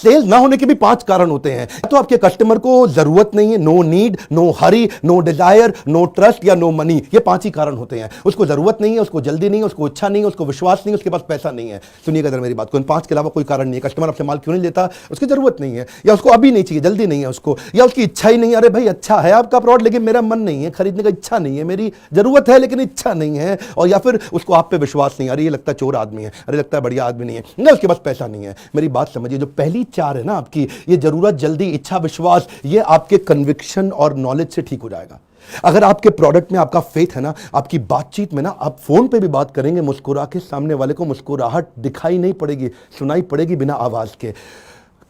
Sales ना होने के भी 5 कारण होते हैं। तो आपके कस्टमर को जरूरत नहीं है, no need, no hurry, no desire, no trust या नो मनी, ये 5 ही कारण होते हैं। उसको जरूरत नहीं है, उसको जल्दी नहीं है, उसको इच्छा नहीं है, उसको विश्वास नहीं है, उसके पास पैसा नहीं है। सुनिएगा जरा मेरी बात को, इन 5 के अलावा कोई कारण नहीं है। कस्टमर आपसे माल क्यों नहीं लेता? उसकी जरूरत नहीं है, या उसको अभी नहीं चाहिए, जल्दी नहीं है उसको, या उसकी इच्छा ही नहीं है। अरे भाई अच्छा है आपका प्रोडक्ट लेकिन मेरा मन नहीं है खरीदने का, इच्छा नहीं है, मेरी जरूरत है लेकिन इच्छा नहीं है। और या फिर उसको आप पे विश्वास नहीं, अरे ये लगता है चोर आदमी है, अरे लगता है बढ़िया आदमी नहीं है, ना उसके पास पैसा नहीं है। मेरी बात समझिए, जो पहली 4 है ना आपकी, ये जरूरत, जल्दी, इच्छा, विश्वास, ये आपके कन्विक्शन और नॉलेज से ठीक हो जाएगा। अगर आपके प्रोडक्ट में आपका फेथ है ना, आपकी बातचीत में ना, आप फोन पे भी बात करेंगे मुस्कुरा के, सामने वाले को मुस्कुराहट दिखाई नहीं पड़ेगी, सुनाई पड़ेगी बिना आवाज के।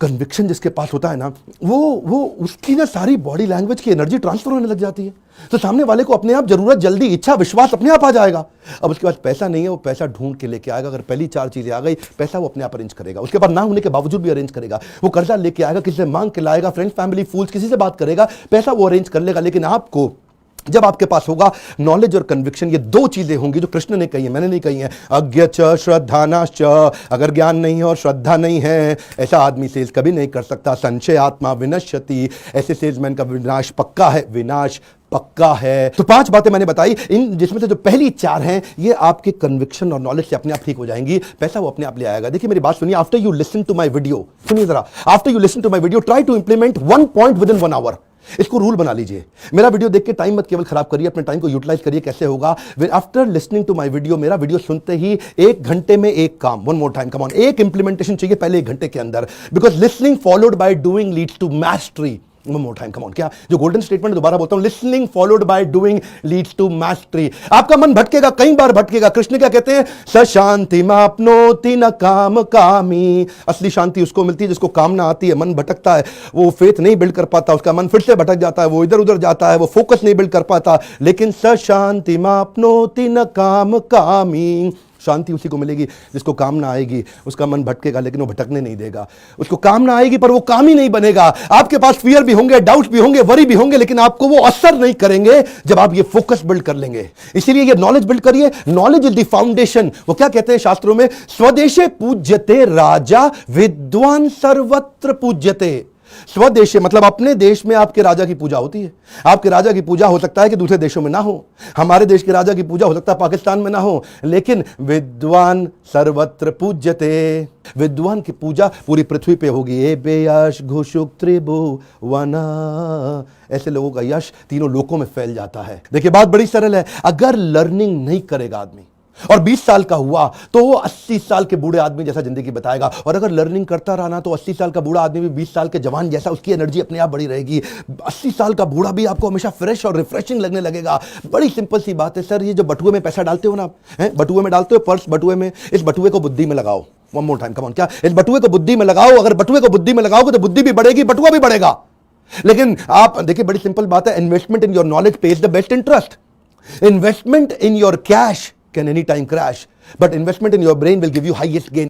कन्विक्शन जिसके पास होता है ना, वो उसकी ना सारी बॉडी लैंग्वेज की एनर्जी ट्रांसफर होने लग जाती है, तो सामने वाले को अपने आप जरूरत, जल्दी, इच्छा, विश्वास अपने आप आ जाएगा। अब उसके पास पैसा नहीं है, वो पैसा ढूंढ के लेके आएगा। अगर पहली 4 चीजें आ गई, पैसा वो अपने आप अरेंज करेगा, उसके पास ना होने के बावजूद भी अरेंज करेगा। वो कर्जा लेके आएगा, किसी से मांग के लाएगा, फ्रेंड्स, फैमिली, फूल्स, किसी से बात करेगा, पैसा वो अरेंज कर लेगा। लेकिन आपको, जब आपके पास होगा नॉलेज और कन्विक्शन, ये 2 चीजें होंगी जो कृष्ण ने कही है, मैंने नहीं कही है। अज्ञ च श्रद्धानाश्च, अगर ज्ञान नहीं है और श्रद्धा नहीं है, ऐसा आदमी सेल्स कभी नहीं कर सकता। संशय आत्मा विनश्यति, ऐसे सेल्समैन का विनाश पक्का है, विनाश पक्का है। तो 5 बातें मैंने बताई, इन जिसमें से जो पहली 4 हैं, ये आपके कन्विक्शन और नॉलेज से अपने आप ठीक हो जाएंगी, पैसा वो अपने आप ले आएगा। देखिए मेरी बात सुनिए, after you listen to my video, सुनिए जरा, after you listen to my video, try to implement 1 point within 1 hour. इसको रूल बना लीजिए। मेरा वीडियो देख के टाइम मत केवल खराब करिए, अपने टाइम को यूटिलाइज करिए। कैसे होगा? After listening to my video, मेरा वीडियो सुनते ही 1 घंटे में एक काम, one more time, come on, एक इंप्लीमेंटेशन चाहिए पहले 1 घंटे के अंदर। Because listening followed by doing leads to mastery. One more time, come on, क्या जो गोल्डन स्टेटमेंट दोबारा बोलता हूं, listening followed by doing leads to mastery. आपका मन भटकेगा, कई बार भटकेगा। कृष्ण क्या कहते हैं? स शांति मापनोति न काम कामी। असली शांति उसको मिलती है जिसको कामना आती है। मन भटकता है, वो फेथ नहीं बिल्ड कर पाता, उसका मन फिर से भटक जाता है, वो इधर उधर जाता है, वो फोकस नहीं बिल्ड कर पाता। लेकिन स शांति मापनोति न काम कामी, शांति उसी को मिलेगी जिसको कामना आएगी। उसका मन भटकेगा लेकिन वो भटकने नहीं देगा। उसको कामना आएगी पर वो काम ही नहीं बनेगा। आपके पास फियर भी होंगे, डाउट भी होंगे, वरी भी होंगे, लेकिन आपको वो असर नहीं करेंगे जब आप ये फोकस बिल्ड कर लेंगे। इसीलिए ये नॉलेज बिल्ड करिए। Knowledge is the foundation. वो क्या कहते हैं शास्त्रों में? स्वदेशे पूज्यते राजा, विद्वान सर्वत्र पूज्यते। स्वदेश मतलब अपने देश में आपके राजा की पूजा होती है। आपके राजा की पूजा हो सकता है कि दूसरे देशों में ना हो, हमारे देश के राजा की पूजा हो सकता है पाकिस्तान में ना हो, लेकिन विद्वान सर्वत्र पूज्यते। विद्वान की पूजा पूरी पृथ्वी पे होगी। ए बेयश घुशुक त्रिभुवना, ऐसे लोगों का यश तीनों लोकों में फैल जाता है। देखिए बात बड़ी सरल है। अगर लर्निंग नहीं करेगा आदमी और 20 साल का हुआ तो वो 80 साल के बूढ़े आदमी जैसा जिंदगी बताएगा, और अगर लर्निंग करता रहा ना तो 80 साल का बूढ़ा आदमी भी 20 साल के जवान जैसा, उसकी एनर्जी अपने आप बढ़ी रहेगी। 80 साल का बूढ़ा भी आपको हमेशा फ्रेश और रिफ्रेशिंग लगने लगेगा। बड़ी सिंपल सी बात है सर, ये जो बटुए में पैसा डालते हो ना आप, बटुए में डालते हो, पर्स बटुए में, इस बटुए को बुद्धि में लगाओ। One more time, come on, क्या? इस बटुए को बुद्धि में लगाओ। अगर बटुए को बुद्धि में लगाओगे तो बुद्धि भी बढ़ेगी, बटुआ भी बढ़ेगा। लेकिन आप देखिए बड़ी सिंपल बात है, investment in your knowledge page the best interest. Investment in your cash can anytime crash, but investment in your brain will give you highest gain.